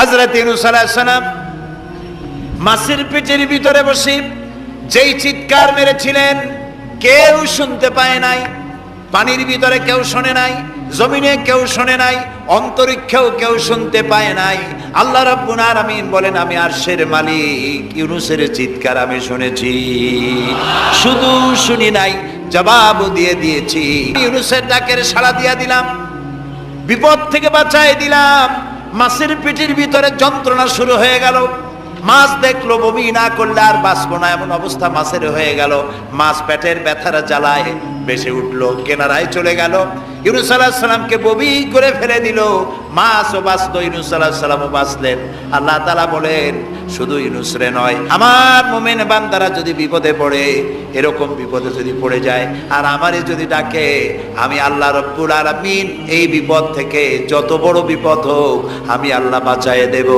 হযরত ইউনূস আলাইহিস সালাম মাছের পেটের ভিতরে বসে যেই চিৎকার মেরেছিলেন কেউ শুনতে পায় নাই। পানির ভিতরে কেউ শোনে নাই, জমিনে কেউ শোনে নাই, অন্তরিক্ষেও কেউ শুনতে পায় নাই। আল্লাহ রাব্বুল আলামিন বলেন, আমি আরশের মালিক ইউনূসের চিৎকার আমি শুনেছি, শুধু শুনি নাই, জবাব দিয়ে দিয়েছি। ইউনূসের ডাকের সাড়া দিয়া দিলাম, বিপদ থেকে বাঁচায় দিলাম। মাছের পেটের ভিতরে যন্ত্রণা শুরু হয়ে গেল। মাছ দেখলো বমি না করলে আর বাঁচবো না, এমন অবস্থা মাছের হয়ে গেল। মাছ পেটের ব্যথার জ্বালায় বেশি উঠলো, কেনারায় চলে গেল। ইউনূস আলাইহিস সালামকে বমি করে ফেলে দিল। মাছও বাঁচলো, ইউনূস আলাইহিস সালামও বাঁচলেন। আল্লাহ তাআলা বলেন, শুধু ইউনূস রে নয়, আমার মুমিন বান্দারা যদি বিপদে পড়ে, এরকম বিপদে যদি পড়ে যায় আর আমারে যদি ডাকে, আমি আল্লাহ রাব্বুল আলামিন এই বিপদ থেকে, যত বড় বিপদ হোক, আমি আল্লাহ বাঁচায়ে দেব।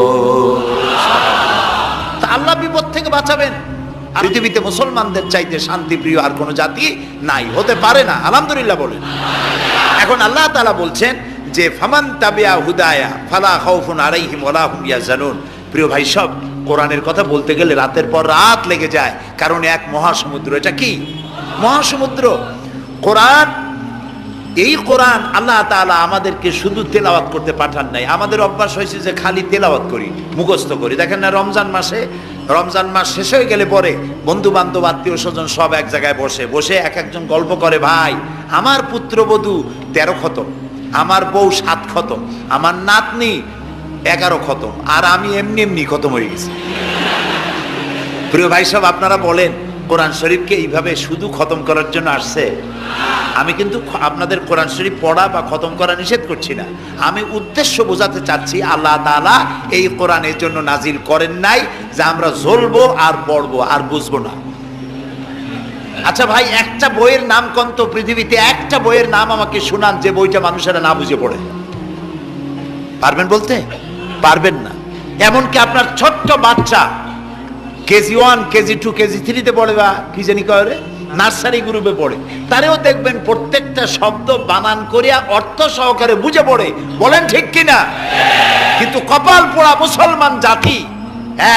আল্লাহ বিপদ থেকে বাঁচাবেন। পৃথিবীতে মুসলমানদের চাইতে শান্তিপ্রিয় আর কোন জাতি নাই, হতে পারে না। আলহামদুলিল্লাহ বলেন। এখন আল্লাহ তাআলা বলছেন যে ফামান তাবিয়া হুদায়া ফালা খাউফুন আলাইহিম ওয়ালা হুম ইয়াহজানুন। প্রিয় ভাই, সব কোরআনের কথা বলতে গেলে রাতের পর রাত লেগে যায়, কারণ এক মহাসমুদ্র। এটা কি মহাসমুদ্র? কোরআন। এই কোরআন আল্লাহ তাআলা আমাদেরকে শুধু তেলাওয়াত করতে পাঠান নাই। আমাদের অভ্যাস হয়েছে যে খালি তেলাওয়াত করি, মুখস্থ করি। দেখেন না, রমজান মাস শেষ হয়ে গেলে পরে বন্ধু বান্ধব আত্মীয় স্বজন সব এক জায়গায় বসে এক একজন গল্প করে, ভাই আমার পুত্রবধূ 13 খতম, আমার বউ 7 খতম, আমার নাতনি 11 খতম, আর আমি এমনি এমনি খতম হয়ে গেছি। প্রিয় ভাই সব, আপনারা বলেন, কোরআন শরীফকে এইভাবে শুধু খতম করার জন্য আসছে? আমি কিন্তু আপনাদের কোরআন শরীফ পড়া বা খতম করা নিষেধ করছি না। আমি উদ্দেশ্য বোঝাতে চাচ্ছি, আল্লাহ তাআলা এই কোরআনের জন্য নাজিল করেন নাই যে আমরা জ্বলবো আর পড়বো আর বুঝবো না। আচ্ছা ভাই, একটা বইয়ের নাম কোন তো পৃথিবীতে, একটা বইয়ের নাম আমাকে শোনান যে বইটা মানুষেরা না বুঝে পড়ে। পারবেন বলতে? পারবেন না। এমনকি আপনার ছোট্ট বাচ্চা কেজি 1, কেজি 2, কেজি 3-তে পড়ে, বা কি জানি করে নার্সারি গ্রুপে পড়ে, তারেও দেখবেন প্রত্যেকটা শব্দ বানান করিয়া অর্থ সহকারে বুঝে পড়ে। বলেন ঠিক কিনা? কিন্তু কপাল পোড়া মুসলমান জাতি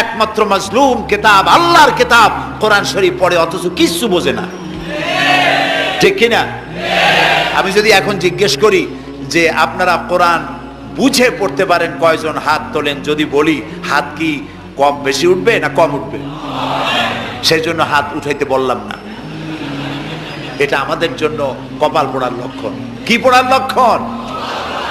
একমাত্র মাজলুম কিতাব, আল্লাহর কিতাব কোরআন শরীফ পড়ে, অথচ কিছু বোঝে না। ঠিক কিনা? আমি যদি এখন জিজ্ঞেস করি যে আপনারা কোরআন বুঝে পড়তে পারেন কয়জন, হাত তোলেন। যদি বলি হাত কি কম বেশি উঠবে না কম উঠবে? সেই জন্য হাত উঠাইতে বললাম না। এটা আমাদের জন্য কপাল পোড়ার লক্ষণ। কি পোড়ার লক্ষণ?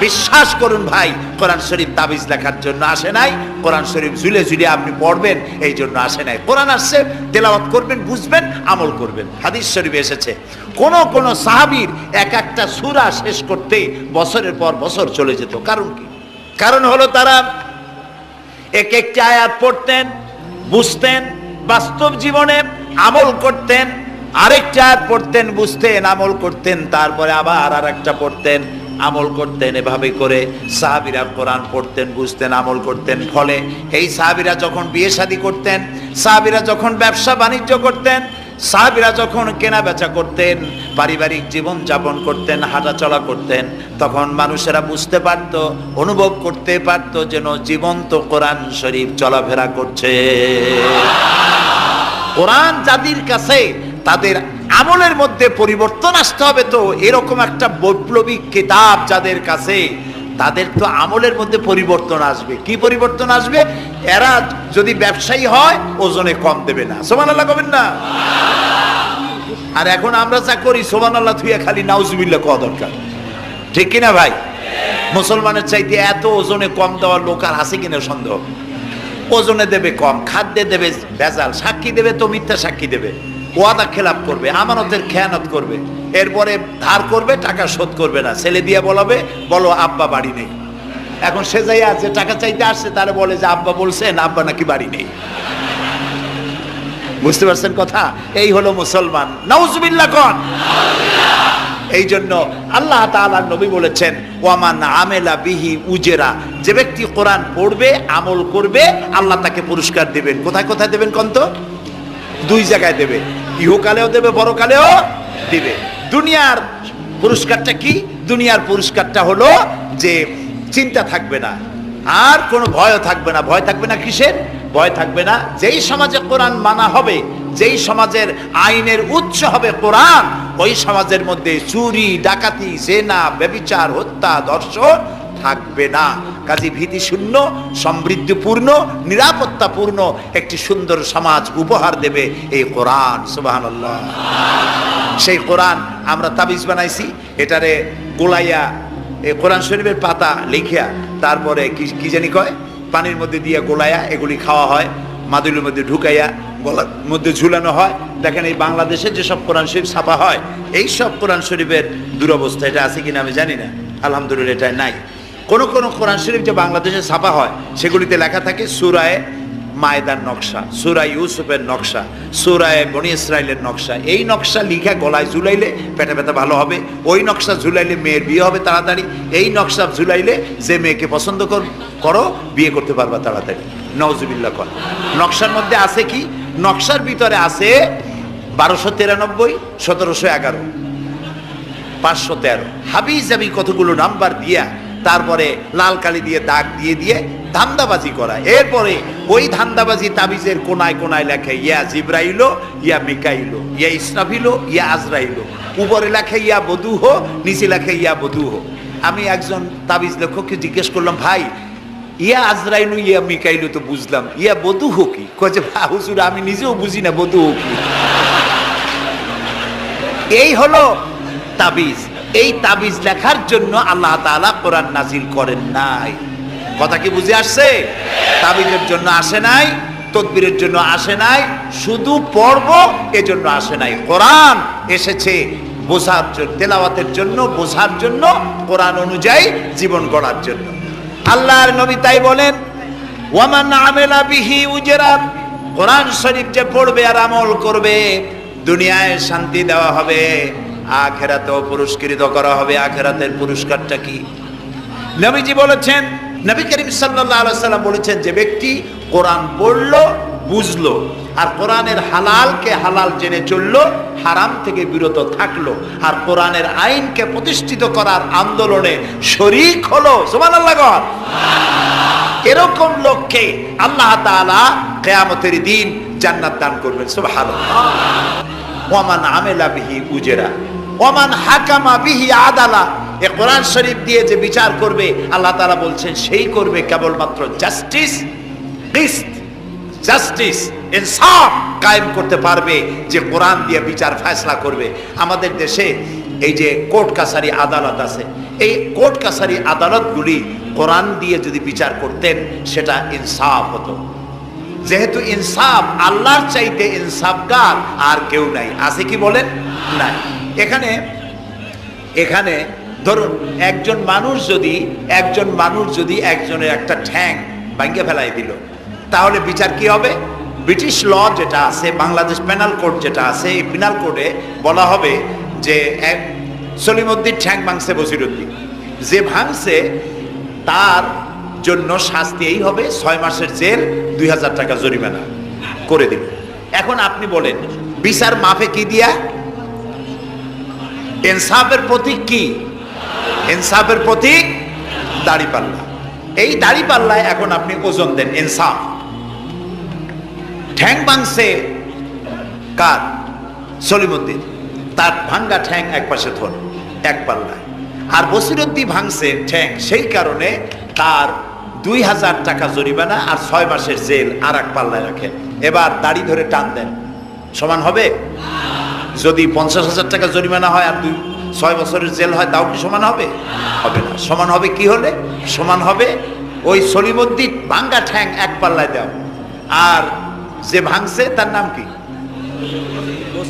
বিশ্বাস করুন ভাই, কোরআন শরীফ তাবিজ লেখার জন্য আসে নাই, কোরআন শরীফ ঝুলে ঝুলে আপনি পড়বেন এই জন্য আসে নাই। কোরআন আসছে তেলাওয়াত করবেন, বুঝবেন, আমল করবেন। হাদিস শরীফে এসেছে কোন সাহাবীর এক একটা সূরা শেষ করতে বছরের পর বছর চলে যেত। কারণ কি? কারণ হলো তারা এক একটা আয়াত পড়তেন, বুঝতেন, বাস্তব জীবনে আমল করতেন, আরেকটা আয়াত পড়তেন, বুঝতেন, আমল করতেন, তারপরে আবার আরেকটা পড়তেন, আমল করতেন। এভাবে করে সাহাবীরা কোরআন পড়তেন, বুঝতেন, আমল করতেন। ফলে এই সাহাবীরা যখন বিয়ে শাদী করতেন, সাহাবীরা যখন ব্যবসা বাণিজ্য করতেন, সাহাবীরা যখন কেনা বেচা করতেন, পারিবারিক জীবন যাপন করতেন, হাঁটাচলা করতেন, তখন মানুষেরা বুঝতে পারত, অনুভব করতে পারত যেন জীবন্ত কোরআন শরীফ চলাফেরা করছে। কোরআন যাদের কাছে, তাদের আমলের মধ্যে পরিবর্তন আসতে হবে। তো এরকম একটা বৈপ্লবিক কিতাব যাদের কাছে, তাদের তো আমলের মধ্যে পরিবর্তন আসবে। কি পরিবর্তন আসবে? এরা যদি ব্যবসায়ী হয় ওজনে কম দেবে না। সুবহানাল্লাহ কবেন না? আর এখন আমরা যা করি, সুবহানাল্লাহ থুইয়া খালি নাউজুবিল্লাহ কোয়া দরকার। ঠিক কিনা ভাই? মুসলমানের চাইতে এত ওজনে কম দেওয়ার লোক আর আছে কিনা সন্দেহ। ওজনে দেবে কম, খাদ্যে দেবে ভেজাল, সাক্ষী দেবে তো মিথ্যা সাক্ষী দেবে, ওয়াদা খেলাপ করবে, আমানতের খেয়ানত করবে, এরপরে ধার করবে, টাকা শোধ করবে না। ছেলে দিয়ে বলো আব্বা বাড়ি নেই। এখন সে যাই আছে টাকা চাইতে আসছে, তারা বলে যে আব্বা বলছেন আব্বা নাকি বাড়ি নেই। বুঝতে পারছেন কথা? এই হলো মুসলমান। নাউজুবিল্লাহ কোন। এই জন্য আল্লাহ তাআলা নবী বলেছেন, ওয়ামান আমেলা বিহি উজেরা, যে ব্যক্তি কোরআন পড়বে, আমল করবে, আল্লাহ তাকে পুরস্কার দেবেন। কোথায় কোথায় দেবেন কোন তো? 2 জায়গায় দেবে, ইহকালেও দেবে, পরকালেও দিবে। দুনিয়ার পুরস্কারটা কি? দুনিয়ার পুরস্কারটা হলো যে চিন্তা থাকবে না, আর কোনো ভয়ও থাকবে না। ভয় থাকবে না কিসের? ভয় থাকবে না যেই সমাজে কোরআন মানা হবে, যেই সমাজের আইনের উৎস হবে কোরআন, ওই সমাজের মধ্যে চুরি, ডাকাতি, জেনা, ব্যভিচার, হত্যা, ধর্ষণ থাকবে না। কাজী ভীতি শূন্য, সমৃদ্ধিপূর্ণ, নিরাপত্তাপূর্ণ একটি সুন্দর সমাজ উপহার দেবে এই কোরআন। সুবহানাল্লাহ। সেই কোরআন আমরা তাবিজ বানাইছি, এটারে গোলাইয়া এই কোরআন শরীফের পাতা লিখিয়া তারপরে কি জানি কয় পানির মধ্যে দিয়ে গোলাইয়া এগুলি খাওয়া হয়, মাদুলির মধ্যে ঢুকাইয়া গলার মধ্যে ঝুলানো হয়। দেখেন এই বাংলাদেশে যেসব কোরআন শরীফ ছাপা হয়, এই সব কোরআন শরীফের দুরবস্থা। এটা আছে কিনা আমি জানি না, আলহামদুলিল্লাহ এটা নাই। কোন কোন কোরআন শরীফ যে বাংলাদেশে ছাপা হয় সেগুলিতে লেখা থাকে সূরায়ে মায়দার নকশা, সূরা ইউসুফের নকশা, সূরায়ে বনি ইসরাইলের নকশা। এই নকশা লিখা গলায় ঝুলাইলে পেটে ব্যথা ভালো হবে, ওই নকশা ঝুলাইলে মেয়ের বিয়ে হবে তাড়াতাড়ি, এই নকশা ঝুলাইলে যে মেয়েকে পছন্দ করো বিয়ে করতে পারবা তাড়াতাড়ি। নওজুবিল্লাহ কর। নকশার মধ্যে আছে কি? নকশার ভিতরে আছে 1293, 1711, 513 হাবি জাবি কতগুলো নাম্বার দিয়া তারপরে লাল কালি দিয়ে দাগ দিয়ে দিয়ে ধান্দাবাজি করা। এরপরে ওই ধান্দাবাজি তাবিজের কোনায় কোনায় লেখে ইয়া জিব্রাইল, ইয়া মিকাইল, ইয়া ইসরাফিল, ইয়া আজরাইল। উপরে লেখে ইয়া বধূহ, নিচে লেখে ইয়া বধূহ। আমি একজন তাবিজ লেখককে জিজ্ঞেস করলাম, ভাই ইয়া আজরাইল ইয়া মিকাইল তো বুঝলাম, ইয়া বধূহ কি? কয়েছে হুজুর আমি নিজেও বুঝি না বধূহ কি। এই হলো তাবিজ। এই তাবিজ লেখার জন্য আল্লাহ তাআলা কোরআন নাজিল করেন নাই। কথা কি বুঝে আসছে? তাবিজের জন্য আসে নাই, তদবিরের জন্য আসে নাই, শুধু পড়ব এজন্য আসে নাই। কোরআন এসেছে বোঝার জন্য, তেলাওয়াতের জন্য, বোঝার জন্য, কোরআন অনুযায়ী জীবন গড়ার জন্য। আল্লাহর নবী তাই বলেন, ওয়ামান আমিলা বিহি উজরাত, কোরআন শরীফ যে পড়বে আর আমল করবে দুনিয়ায় শান্তি দেওয়া হবে, আখিরাতেও পুরস্কৃত করা হবে। আখিরাতের পুরস্কারটা কি? নবীজি বলেছেন, নবী করিম সাল্লাল্লাহু আলাইহি সাল্লাম বলেছেন, যে ব্যক্তি কোরআন পড়লো, বুঝলো, আর কোরআনের হালালকে হালাল জেনে চললো, হারাম থেকে বিরত থাকলো, আর কোরআনের আইনকে প্রতিষ্ঠিত করার আন্দোলনে শরীক হলো, সুবহানাল্লাহ গণ, এরকম লোককে আল্লাহ তাআলা কিয়ামতের দিন জান্নাত দান করবেন। সুবহানাল্লাহ। ওয়ামান আমিলা বিহি উজরা ওয়ামান হাকামা বিহি আদালা, এ কোরআন শরীফ দিয়ে যে বিচার করবে আল্লাহ তাআলা বলছেন সেই করবে কেবলমাত্র জাস্টিস, কিসত, জাস্টিস, ইনসাফ কায়েম করতে পারবে, যে কোরআন দিয়ে বিচার ফয়সালা করবে। আমাদের দেশে এই যে কোর্ট কাছারি আদালত আছে, এই কোর্ট কাছারি আদালতগুলি কোরআন দিয়ে যদি বিচার করতেন সেটা ইনসাফ হতো। যেহেতু ইনসাফ, আল্লাহর চাইতে ইনসাফগার আর কেউ নাই। আছে কি বলেন? নাই। এখানে ধরুন একজন মানুষ যদি একজনের একটা ঠ্যাং ভাঙিয়ে ফেলাই দিল, তাহলে বিচার কি হবে? ব্রিটিশ ল যেটা আছে, বাংলাদেশ পেনাল কোড যেটা আছে, এই পেনাল কোডে বলা হবে যে সলিমউদ্দিন ঠ্যাং ভাঙছে বসিরউদ্দিন, যে ভাঙছে তার জন্য শাস্তি এই হবে 6 মাসের জেল, 2000 টাকা জরিমানা করে দিল। এখন আপনি বলেন বিচার মাফে কি দিয়া? ইনসাফের প্রতীক কি? ইনসাফের প্রতীক দাড়িপাল্লা। এই দাড়িপাল্লায় এখন আপনি ওজন দেন ইনসাফ। ঠ্যাং ভাঙছে কার? সলিমউদ্দিন, তার ভাঙ্গা ঠ্যাং এক পাশে ধর এক পাল্লায়, আর বসিরউদ্দিন ভাঙছে ঠ্যাং, সেই কারণে তার 2000 টাকা জরিমানা আর 6 মাসের জেল আর এক পাল্লায় রাখেন। এবার দাড়ি ধরে টান দেন, সমান হবে? যদি 50,000 টাকা জরিমানা হয় আর 6 বছরের জেল হয়, তাও কি সমান হবে? হবে না। সমান হবে কি হলে? সমান হবে ওই সলিমউদ্দিন ভাঙ্গা ঠ্যাং এক পাল্লায় দাও, আর যে ভাঙছে তার নাম কি?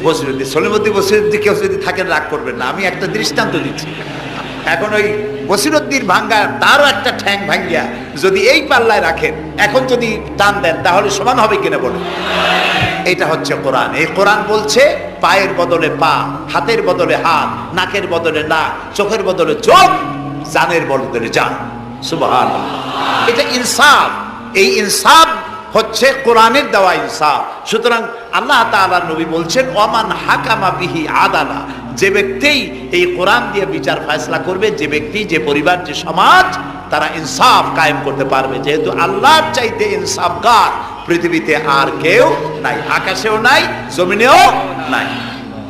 বসিরউদ্দিন। সলিমউদ্দিন কেউ যদি থাকেন রাগ করবেন না, আমি একটা দৃষ্টান্ত দিচ্ছি। এখন ওই বসিরউদ্দিন ভাঙ্গা তারও একটা ঠ্যাং ভাঙ্গিয়া যদি এই পাল্লায় রাখেন, এখন যদি টান দেন তাহলে সমান হবে কিনা বলেন? এটা হচ্ছে কোরআন। এই কোরআন বলছে পায়ের বদলে পা, হাতের বদলে হাত, নাকের বদলে নাক, চোখের বদলে চোখ, জানের বদলে জান। সুবহানাল্লাহ। এটা ইনসাফ। এই ইনসাফ হচ্ছে কোরআনের দেওয়া ইনসাফ। সুতরাং আল্লাহ তাআলার নবী বলছেন, ওয়ামান হাকামা বিহি আদালা, যে ব্যক্তি এই কোরআন দিয়ে বিচার ফয়সালা করবে, যে ব্যক্তি, যে পরিবার, যে সমাজ তারা ইনসাফ কায়েম করতে পারবে, যেহেতু আল্লাহর চাইতে ইনসাফগার পৃথিবীতে আর কেউ নাই, আকাশেও নাই, জমিনেও নাই।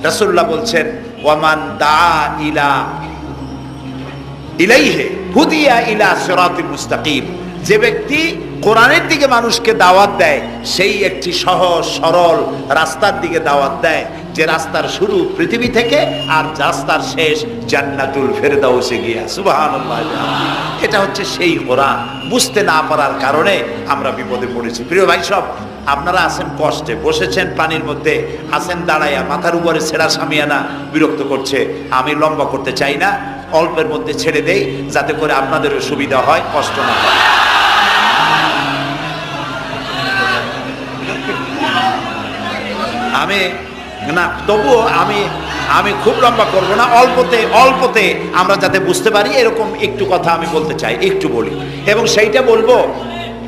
রাসূলুল্লাহ বলছেন ওয়ামান দা ইলাইহি হুদিয়া ইলা সিরাতিল মুস্তাকিম, যে ব্যক্তি কোরআনের দিকে মানুষকে দাওয়াত দেয় সেই একটি সহজ সরল রাস্তার দিকে দাওয়াত দেয়, যে রাস্তার শুরু পৃথিবী থেকে আর রাস্তার শেষ জান্নাতুল ফেরদাউসে গিয়া। সুবহানাল্লাহ, এটা হচ্ছে সেই কোরআন। বুঝতে না পারার কারণে আমরা বিপদে পড়েছি। প্রিয় ভাই সব, আপনারা আছেন কষ্টে, বসেছেন পানির মধ্যে, আছেন দাঁড়াইয়া, মাথার উপরে ছেঁড়া সামিয়ানা বিরক্ত করছে। আমি লম্বা করতে চাই না, অল্পের মধ্যে ছেড়ে দেই যাতে করে আপনাদেরও সুবিধা হয়, কষ্ট না হয়। আমি না, তবুও আমি খুব লম্বা করব না, অল্পতে আমরা যাতে বুঝতে পারি এরকম একটু কথা আমি বলতে চাই, একটু বলি। এবং সেইটা বলবো,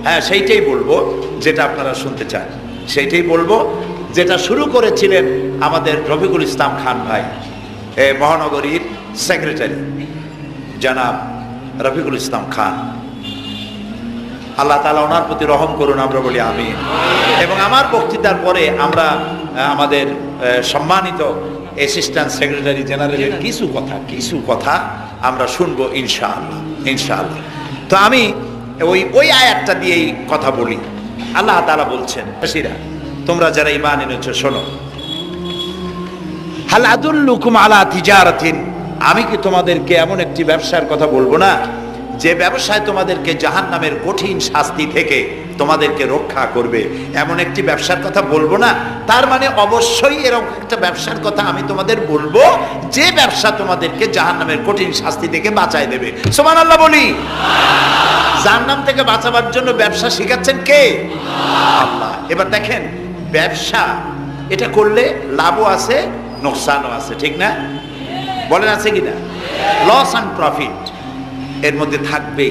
হ্যাঁ সেইটাই বলবো যেটা আপনারা শুনতে চান, সেইটাই বলবো যেটা শুরু করেছিলেন আমাদের রফিকুল ইসলাম খান ভাই, মহানগরীর সেক্রেটারি জনাব রফিকুল ইসলাম খান। আল্লাহ তাআলা ওনার প্রতি রহম করুন, আমরা বলি আমিন। এবং আমার বক্তৃতার পরে আমরা আমাদের সম্মানিত অ্যাসিস্ট্যান্ট সেক্রেটারি জেনারেলের কিছু কথা আমরা শুনবো ইনশাআল্লাহ। তো আমি ওই আয়াতটা দিয়েই কথা বলি। আল্লাহ তাআলা বলছেন, তোমরা যারা ঈমান এনেছো শোনো, হাল আদুল্লুকুম আলা তিজারাতিন, আমি কি তোমাদেরকে এমন একটি ব্যবসার কথা বলবো না যে ব্যবসায় তোমাদেরকে জাহান্নামের কঠিন শাস্তি থেকে তোমাদেরকে রক্ষা করবে? এমন একটি ব্যবসার কথা বলবো না, তার মানে অবশ্যই এরকম একটা ব্যবসার কথা আমি তোমাদের বলবো যে ব্যবসা তোমাদেরকে জাহান্নামের কঠিন শাস্তি থেকে বাঁচায় দেবে। সুবহানাল্লাহ বলি। জাহান্নাম থেকে বাঁচাবার জন্য ব্যবসা শিখাচ্ছেন কে? আল্লাহ। এবার দেখেন, ব্যবসা এটা করলে লাভও আছে, নোকসানও আছে, ঠিক না? বলেন আছে কিনা? লস অ্যান্ড প্রফিট এর মধ্যে থাকবে।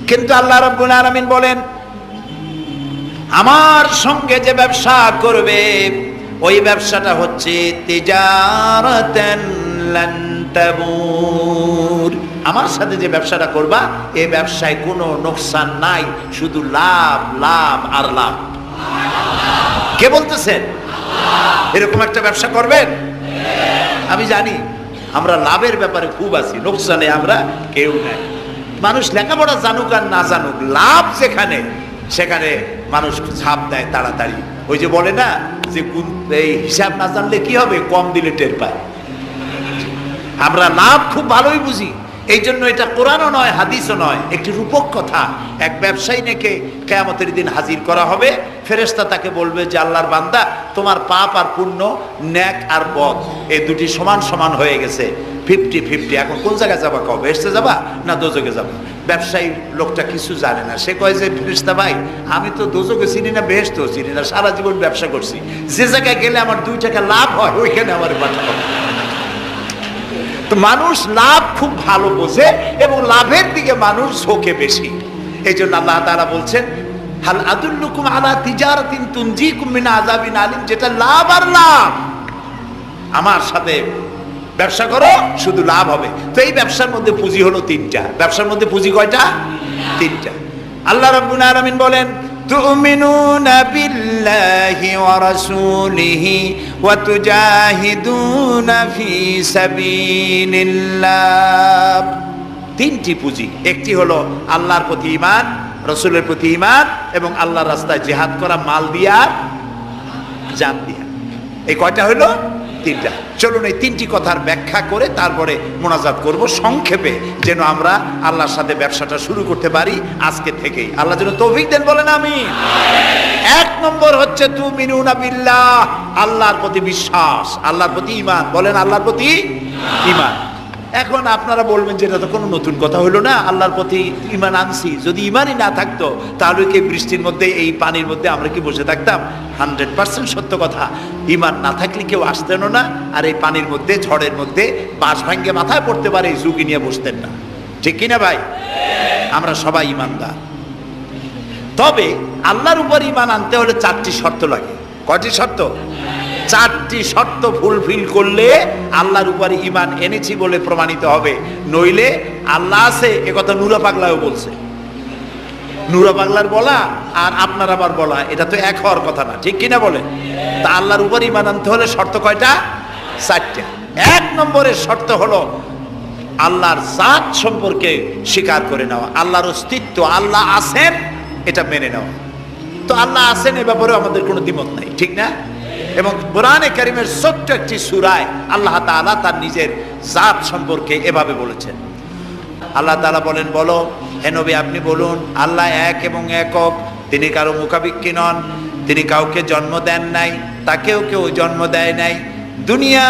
কিন্তু আল্লাহ রাব্বুল আলামিন বলেন, আমার সঙ্গে যে ব্যবসা করবে ওই ব্যবসাটা হচ্ছে তিজারাতান লান তাবুর। আমার সাথে যে ব্যবসাটা করবা এই ব্যবসায় কোনো নোকসান নাই, শুধু লাভ লাভ আর লাভ। কে বলতেছেন? এরকম একটা ব্যবসা করবেন? আমি জানি আমরা লাভের ব্যাপারে খুব আছি, নোকসানে আমরা কেউ নাই। মানুষ লেখাপড়া জানুক আর না জানুক, লাভ যেখানে সেখানে মানুষ ঝাঁপ দেয় তাড়াতাড়ি। ওই যে বলে না যে এই হিসাব না জানলে কি হবে, কম দিলে টের পায়। আমরা লাভ খুব ভালোই বুঝি, এই জন্য এটা কোরআনও নয়, হাদিসও নয়, একটি রূপক কথা। এক ব্যবসায়ী নেকে কিয়ামতের দিন হাজির করা হবে, ফেরেশতা তাকে বলবে যে আল্লাহর বান্দা, তোমার পাপ আর পুণ্য, ন্যাক আর বদ এই দুটি সমান সমান হয়ে গেছে, 50-50। এখন কোন জায়গায় যাবা? কও বেহেশতে যাবা না দোজখে যাবা? ব্যবসায়ী লোকটা কিছু জানে না, সে কয় যে ফেরেশতা ভাই, আমি তো দোজখে চিনি না, বেহেশতেও চিনি না, সারা জীবন ব্যবসা করছি, যে জায়গায় গেলে আমার 2 টাকা লাভ হয় ওইখানে আমার পাঠাবো। তো মানুষ লাভ খুব ভালো বোঝে এবং লাভের দিকে মানুষ ঝোঁকে বেশি। এই জন্য আল্লাহ তাআলা বলছেন, হাল আদুল্লুকুম আলা তিজারাতিন তুনজিকুম মিন আযাবিন আলিম, যেটা লাভ আর লাভ। আমার সাথে ব্যবসা করো, শুধু লাভ হবে। তো এই ব্যবসার মধ্যে পুঁজি হলো 3টা। ব্যবসার মধ্যে পুঁজি কয়টা? 3টা। আল্লাহ রাব্বুল আলামিন বলেন, তুমিনুনা বিল্লাহি ওয়া রাসূলিহি ওয়া তুজাহিদুনা ফি সাবিলিল্লাহ। 3টি পুঁজি। একটি হলো আল্লাহর প্রতি ঈমান, রাসূলের প্রতি ঈমান এবং আল্লাহর রাস্তায় জিহাদ করা, মাল দিয়া জান দিয়া। এই কয়টা হলো? 3টা। চলুন এই 3টি কথার ব্যাখ্যা করে তারপরে মোনাজাত করব সংক্ষেপে, যেন আমরা আল্লাহর সাথে ব্যবসাটা শুরু করতে পারি আজকে থেকেই। আল্লাহ যেন তৌফিক দেন, বলেন আমিন। 1 নম্বর হচ্ছে তুমিনুনা বিল্লাহ, আল্লাহর প্রতি বিশ্বাস, আল্লাহর প্রতি ঈমান। বলেন আল্লাহর প্রতি ঈমান। এখন আপনারা বলবেন যে এটা তো কোনো নতুন কথা হলো না, আল্লাহর প্রতি ঈমান আনছি, যদি ঈমানই না থাকতো তাহলে কি বৃষ্টির মধ্যে এই পানির মধ্যে আমরা কি বসে থাকতাম? 100% সত্য কথা। ঈমান না থাকলে কেউ আসতেনও না, আর এই পানির মধ্যে, ঝড়ের মধ্যে বাঁশ ভাঙ্গে মাথায় পড়তে পারে এই ঝুঁকি নিয়ে বসতেন না, ঠিক কিনা ভাই? আমরা সবাই ঈমানদার। তবে আল্লাহর উপর ঈমান আনতে হলে 4টি শর্ত লাগে। কয়টি শর্ত? চারটি শর্ত ফুলফিল করলে আল্লাহর উপরে ঈমান এনেছি বলে প্রমাণিত হবে, নইলে আল্লাহ আছে একথা নুরা পাগলাও বলছে। নুরা পাগলার বলা আর আপনার আবার বলা এটা তো এক হওয়ার কথা না, ঠিক কিনা বলে? তা আল্লাহর উপর ঈমান আনতে হলে শর্ত কয়টা? চারটা। এক নম্বরের শর্ত হলো আল্লাহর জাত সম্পর্কে স্বীকার করে নেওয়া, আল্লাহর অস্তিত্ব, আল্লাহ আছেন এটা মেনে নেওয়া। তো আল্লাহ আছেন এ ব্যাপারে আমাদের কোনো দ্বিমত নাই, ঠিক না? এবং কোরআনে কারীমের ছোট্ট একটি সূরায় আল্লাহ তাআলা তার নিজের জাত সম্পর্কে এভাবে বলেছেন। আল্লাহ তাআলা বলেন, বলো হে নবী আপনি বলুন, আল্লাহ এক এবং একক, তিনি কারো মুখাপেক্ষী নন, তিনি কাউকে জন্ম দেন নাই, তাকেও কেউ জন্ম দেয় নাই, দুনিয়া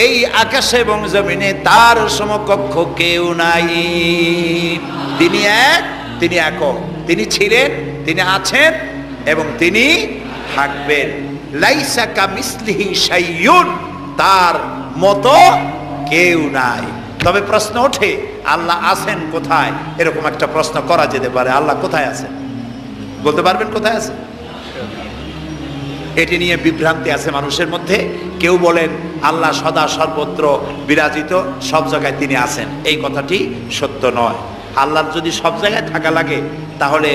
এই আকাশে এবং জমিনে তার সমকক্ষ কেউ নাই, তিনি এক, তিনি একক, তিনি ছিলেন, তিনি আছেন এবং তিনি থাকবেন। লাইসা কামিসলিহি শাইউন, তার মতো কেউ নাই। তবে প্রশ্ন ওঠে আল্লাহ আছেন কোথায়? এরকম একটা প্রশ্ন করা যেতে পারে, আল্লাহ কোথায় আছেন? বলতে পারবেন কোথায় আছেন? এটি নিয়ে বিভ্রান্তি আছে মানুষের মধ্যে। কেউ বলেন আল্লাহ সদা সর্বত্র বিরাজিত, সব জায়গায় তিনি আছেন। এই কথাটি সত্য নয়। আল্লাহর যদি সব জায়গায় থাকা লাগে তাহলে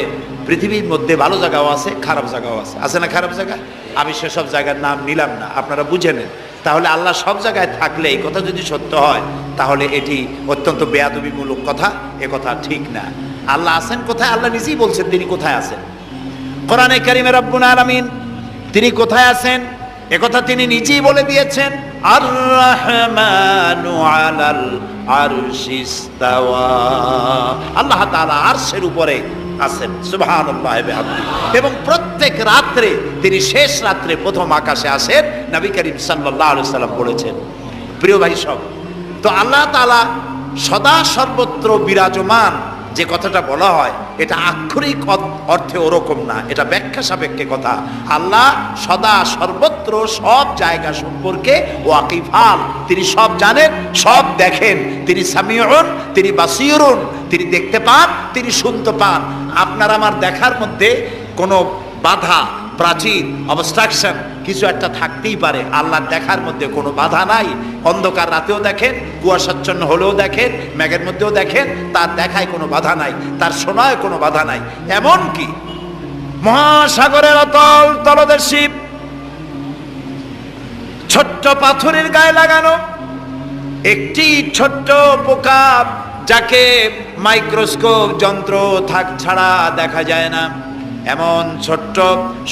পৃথিবীর মধ্যে ভালো জায়গাও আছে, খারাপ জায়গাও আছে, আছে না খারাপ জায়গা? আমি সেসব জায়গার নাম নিলাম না, আপনারা বুঝে নেন। তাহলে আল্লাহ সব জায়গায় থাকলে এই কথা যদি সত্য হয় তাহলে এটি অত্যন্ত বেয়াদবিমূলক কথা, এ কথা ঠিক না। আল্লাহ আছেন কোথায়? আল্লাহ নিজেই বলছেন তিনি কোথায় আছেন। কোরআনে কারীমে রব্বুল আলামিন তিনি কোথায় আছেন একথা তিনি নিজেই বলে দিয়েছেন। আর রাহমানু আলাল আরশিস তাওয়া, আল্লাহ তাআলা আরশের উপরে আছেন, সুবহানাল্লাহ ওয়া বিহামদিহি। এবং প্রত্যেক রাত্রে তিনি শেষ রাত্রে প্রথম আকাশে আসেন, নবী করিম সাল্লাল্লাহু আলাইহি সাল্লাম বলেছেন। প্রিয় ভাই সব, তো আল্লাহ তাআলা সদা সর্বত্র বিরাজমান যে কথাটা বলা হয় এটা আক্ষরিক অর্থে ওরকম না, এটা ব্যাখ্যা সাপেক্ষে কথা। আল্লাহ সদা সর্বত্র সব জায়গা সম্পর্কে ওয়াকিফাল, তিনি সব জানেন, সব দেখেন। তিনি সামিউন, তিনি বাসিরুন, তিনি দেখতে পান, তিনি শুনতে পান। আপনার আমার দেখার মধ্যে কোনো বাধা, প্রাচীর, অবস্ট্রাকশন কিছু একটা থাকতেই পারে, আল্লাহর দেখার মধ্যে কোনো বাধা নাই। অন্ধকার রাতেও দেখেন, কুয়াশাচ্ছন্ন হলেও দেখেন, মেঘের মধ্যেও দেখেন, তার দেখায় কোনো বাধা নাই, তার শোনায় কোনো বাধা নাই। এমনকি মহাসাগরের অতল তলদেশী ছোট্ট পাথরের গায়ে লাগানো একটি ছোট্ট পোকা, যাকে মাইক্রোস্কোপ যন্ত্র ছাড়া দেখা যায় না, এমন ছোট্ট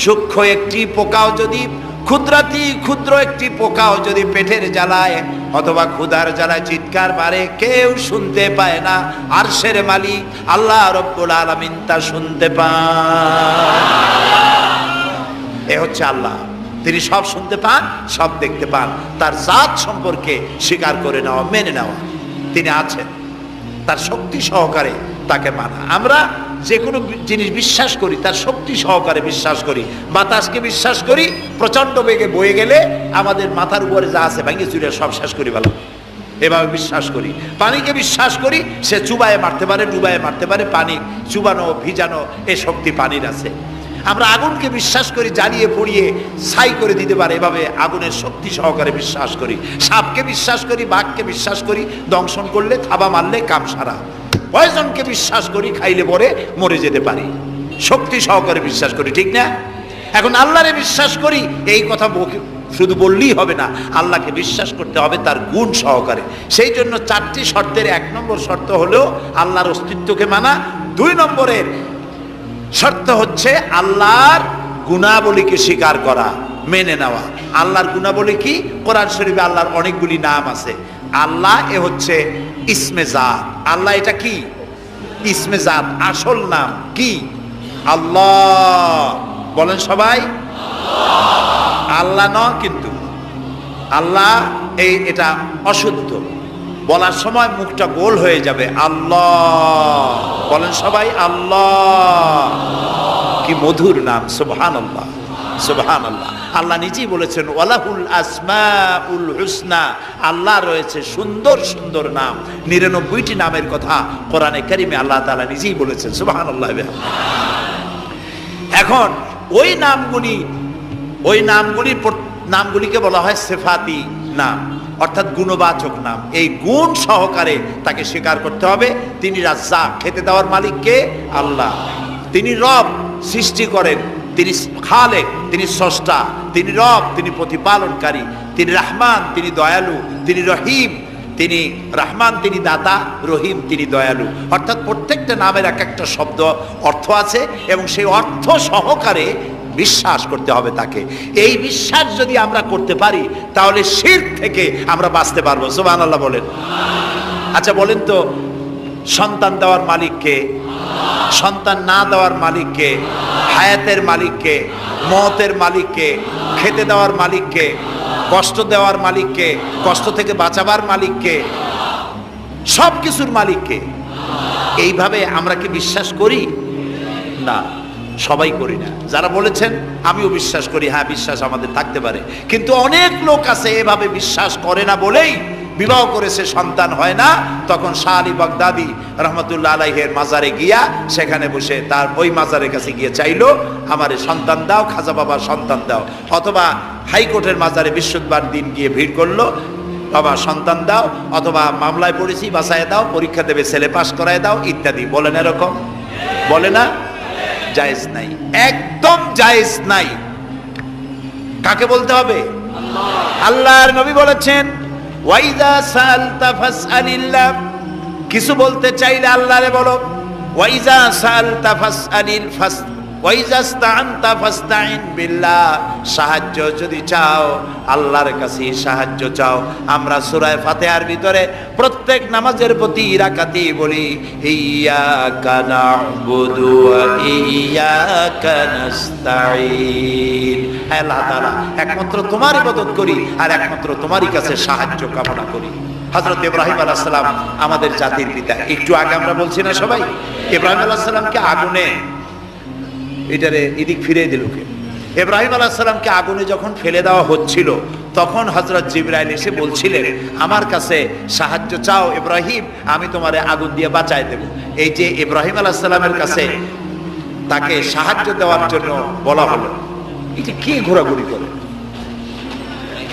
সূক্ষ্ম একটি পোকাও যদি, ক্ষুদ্রাতি ক্ষুদ্র একটি পোকাও যদি পেটের জ্বালায় অথবা ক্ষুধার জ্বালায় চিৎকার মারে, কেউ শুনতে পায় না। আরশের মালিক আল্লাহ রব্বুল আলামিন তা শুনতে পান। এ হচ্ছে আল্লাহ, তিনি সব শুনতে পান, সব দেখতে পান। তার জাত সম্পর্কে স্বীকার করে নেওয়া, মেনে নেওয়া, তিনি আছেন, তার শক্তি সহকারে তাকে মানা। আমরা যে কোনো জিনিস বিশ্বাস করি তার শক্তি সহকারে বিশ্বাস করি। বাতাসকে বিশ্বাস করি, প্রচন্ড বেগে বয়ে গেলে আমাদের মাথার উপরে যা আছে ভেঙে চুরে সব শেষ করি ভালো, এভাবে বিশ্বাস করি। পানিকে বিশ্বাস করি, সে চুবায়ে মারতে পারে, ডুবায়ে মারতে পারে, পানি চুবানো ভিজানো এ শক্তি পানির আছে। আমরা আগুনকে বিশ্বাস করি, জ্বালিয়ে পুড়িয়ে ছাই করে দিতে পারে, এভাবে আগুনের শক্তি সহকারে বিশ্বাস করি। সাপকে বিশ্বাস করি, বাঘকে বিশ্বাস করি, দংশন করলে, থাবা মারলে কাম সারা। পয়জনকে বিশ্বাস করি, খাইলে পরে মরে যেতে পারি, শক্তি সহকারে বিশ্বাস করি, ঠিক না? এখন আল্লাহরে বিশ্বাস করি, এই কথা শুধু বললেই হবে না, আল্লাহকে বিশ্বাস করতে হবে তার গুণ সহকারে। সেই জন্য চারটি শর্তের 1 নম্বর শর্ত হলো আল্লাহর অস্তিত্বকে মানা। 2 নম্বরের শর্ত হচ্ছে আল্লাহর গুণাবলীকে স্বীকার করা, মেনে নেওয়া। আল্লাহর গুণাবলী কি? কোরআন শরীফে আল্লাহর অনেকগুলি নাম আছে। আল্লাহ এ হচ্ছে ইসমে জাত। আল্লাহ এটা কি? ইসমে জাত, আসল নাম কি? আল্লাহ। বলেন সবাই আল্লাহ। ন কিন্তু আল্লাহ এটা অশুদ্ধ, বলার সময় মুখটা গোল হয়ে যাবে। আল্লাহ বলেন সবাই আল্লাহ। কি মধুর নাম, সুবহানাল্লাহ, সুবহানাল্লাহ। আল্লাহ নিজেই বলেছেন ওয়ালাহুল আসমাউল হুসনা, আল্লাহ রয়েছে সুন্দর সুন্দর নাম। 99টি নামের কথা কোরআনে কারিমে আল্লাহ তাআলা নিজেই বলেছেন, সুবহানাল্লাহ। এখন ওই নামগুলি নামগুলিকে বলা হয় সিফাতি নাম, অর্থাৎ গুণবাচক নাম। এই গুণ সহকারে তাকে স্বীকার করতে হবে। তিনি রাজ্জাক, খেতে দেওয়ার মালিক কে? আল্লাহ। তিনি রব, সৃষ্টি করেন। তিনি খালেক, তিনি স্রষ্টা। তিনি রব, তিনি প্রতিপালনকারী। তিনি রহমান, তিনি দয়ালু। তিনি রহিম, তিনি রহমান, তিনি দাতা। রহিম, তিনি দয়ালু। অর্থাৎ প্রত্যেকটা নামের এক একটা শব্দ অর্থ আছে এবং সেই অর্থ সহকারে বিশ্বাস করতে হবে তাকে। এই বিশ্বাস যদি আমরা করতে পারি তাহলে শিরক থেকে আমরা বাঁচতে পারবো। সুবহানাল্লাহ বলেন। আচ্ছা বলেন তো, সন্তান দেওয়ার মালিককে, সন্তান না দেওয়ার মালিককে, হায়াতের মালিককে, মওতের মালিককে, খেতে দেওয়ার মালিককে, কষ্ট দেওয়ার মালিককে, কষ্ট থেকে বাঁচাবার মালিককে, সব কিছুর মালিককে। এইভাবে আমরা কি বিশ্বাস করি? না, সবাই করি না। যারা বলেছেন আমিও বিশ্বাস করি, হ্যাঁ বিশ্বাস আমাদের থাকতে পারে, কিন্তু অনেক লোক আছে এভাবে বিশ্বাস করে না বলেই বিবাহ করেছে, সন্তান হয় না। তখন শাহ আলী বাগদাদি রহমতুল্লাহ আলাইহের মাজারে গিয়া সেখানে বসে তার ওই মাজারের কাছে গিয়ে চাইলো, আমারে সন্তান দাও, খাজা বাবা সন্তান দাও। অথবা হাইকোর্টের মাজারে বৃহস্পতিবার দিন গিয়ে ভিড় করলো, বাবা সন্তান দাও, অথবা মামলায় পড়েছি বাঁচায় দাও, পরীক্ষা দেবে ছেলে পাস করায় দাও, ইত্যাদি। বলেন এরকম? বলে না? জায়েজ নাই, একদম জায়েজ নাই। কাকে বলতে হবে? আল্লাহর নবী বলেছেন, ওয়াইদা সালতা ফাসআলিল্লাহ, কিছু বলতে চাইলে আল্লাহরে বলো। ওয়াইজা সালতা ফাসআলিল ফাস ওয়াইজা ইসতাআনতা ফাসতাইন বিল্লাহ, সাহায্য যদি চাও আল্লাহর কাছে সাহায্য চাও। আমরা সূরা ফাতিহার ভিতরে প্রত্যেক নামাজের প্রতি রাকাতে বলি, ইয়্যাকা না'বুদু ওয়া ইয়্যাকা নাস্তাঈন। আল্লাহ তাআলা একমাত্র তোমার ইবাদত করি আর একমাত্র তোমারই কাছে সাহায্য কামনা করি। হযরত ইব্রাহিম আলাইহিস সালাম আমাদের জাতির পিতা। একটু আগে আমরা বলছি না সবাই, ইব্রাহিম আলাইহিস সালামকে আগুনে, এটারে এদিক ফিরিয়ে দিল কে? ইব্রাহিম আলাইহিস সালামকে আগুনে যখন ফেলে দেওয়া হচ্ছিল তখন হযরত জিবরাইল এসে বলছিলেন, আমার কাছে সাহায্য চাও ইব্রাহিম, আমি তোমারে আগুন দিয়ে বাঁচায় দেব। এই যে ইব্রাহিম আলাইহিস সালামের কাছে তাকে সাহায্য দেওয়ার জন্য বলা হলো, এটা কি ঘোরাঘুরি করে?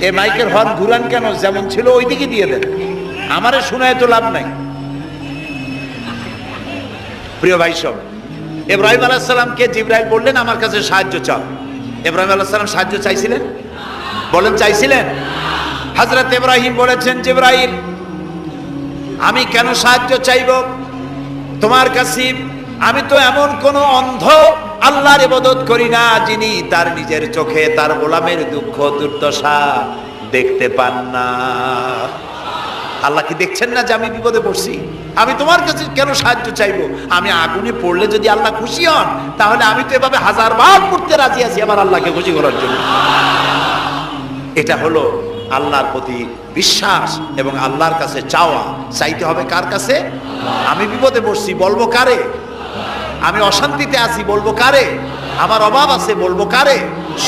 এই মাইকের হর্ন ঘুরান কেন? যেমন ছিল ওই দিকে দিয়ে দেন, আমারে শোনায় তো লাভ নাই। প্রিয় ভাই সব, ইব্রাহিম আলাইহিস সালামকে জিবরাইল বললেন আমার কাছে সাহায্য চাও। ইব্রাহিম আলাইহিস সালাম সাহায্য চাইছিলেন? বলেন চাইছিলেন? হযরত ইব্রাহিম বলেছেন, জিবরাইল আমি কেন সাহায্য চাইব তোমার কাছে? আমি তো এমন কোন অন্ধ আল্লাহর ইবাদত করি না যিনি তার নিজের চোখে তার গোলামের দুঃখ দুর্দশা দেখতে পান না। আল্লাহ কি দেখছেন না যে আমি বিপদে পড়ছি? আমি তোমার কাছে কেন সাহায্য চাইবো? আমি আগুনে পড়লে যদি আল্লাহ খুশি হন তাহলে আমি তো এভাবে হাজারবার পড়তে রাজি আছি আমার আল্লাহকে খুশি করার জন্য। এটা হলো আল্লাহর প্রতি বিশ্বাস এবং আল্লাহর কাছে চাওয়া। চাইতে হবে কার কাছে? আমি বিপদে পড়ছি, বলবো কারে? আমি অশান্তিতে আছি, বলবো কারে? আমার অভাব আছে, বলবো কারে?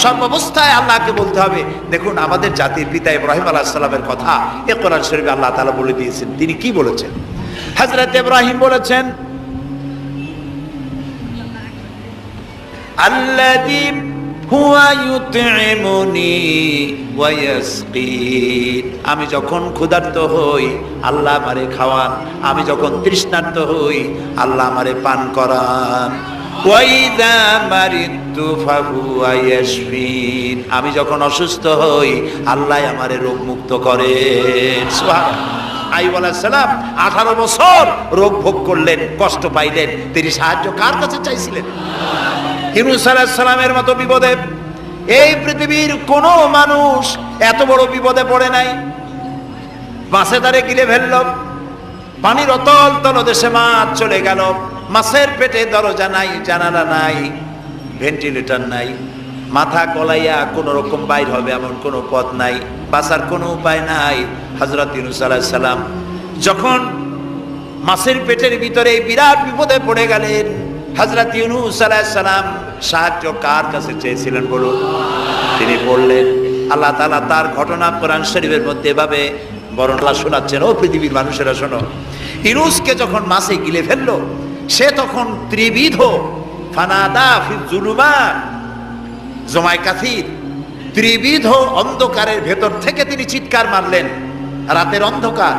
সব অবস্থায় আল্লাহকে বলতে হবে। দেখুন আমাদের জাতির পিতা ইব্রাহিম আলাইহিস সালামের কথা এ কোরআন শরীফে আল্লাহ তাআলা বলে দিয়েছেন। তিনি কি বলেছেন? হযরত ইব্রাহিম বলেছেন, আল্লাযী হুয়া ইউতঈমুনি ওয়া ইয়াসকিন, আমি যখন ক্ষুধার্ত হই আল্লাহ আমারে খাওয়ান, আমি যখন তৃষ্ণার্ত হই আল্লাহ আমারে পান করান। ওয়া ইযা মারিদতু ফাহুয়া ইয়াশফিন, আমি যখন অসুস্থ হই আল্লাহ আমারে রোগ মুক্ত করেন। সুবহানাল্লাহ। আইয়ুব আলাইহিস সালাম 18 বছর রোগ ভোগ করলেন, কষ্ট পাইলেন, তিনি সাহায্য কার কাছে চাইছিলেন? ইউনূস আলাইহিস সালামের মতো বিপদে এই পৃথিবীর কোনো মানুষ এত বড় বিপদে পড়ে নাই। মাছে তারে গিলে ফেলল, পানির অতল তলদেশে মাছ চলে গেল, মাছের পেটে দরজা নাই, জানালা নাই, ভেন্টিলেটর নাই, মাথা গলাইয়া কোন রকম বাইর হবে এমন কোনো পথ নাই, বাঁচার কোনো উপায় নাই। হযরত ইউনূস আলাইহিস সালাম যখন মাছের পেটের ভিতরে বিরাট বিপদে পড়ে গেলেন, হযরত ইউনূস আলাইহিস সালাম সাহায্য কার কাছে চেয়েছিলেন বলুন? তিনি বললেন, আল্লাহ তাআলা তার ঘটনা কোরআন শরীফের মধ্যে এভাবে বর্ণনা শোনাচ্ছেন। ও পৃথিবীর মানুষেরা শোনো, ইউনূসকে যখন মাছে গিলে ফেললো সে তখন ত্রিবিধ ফানাদা ফি যুলুমাত, জমায় কাসির, ত্রিবিধ অন্ধকারের ভেতর থেকে তিনি চিৎকার মারলেন। রাতের অন্ধকার,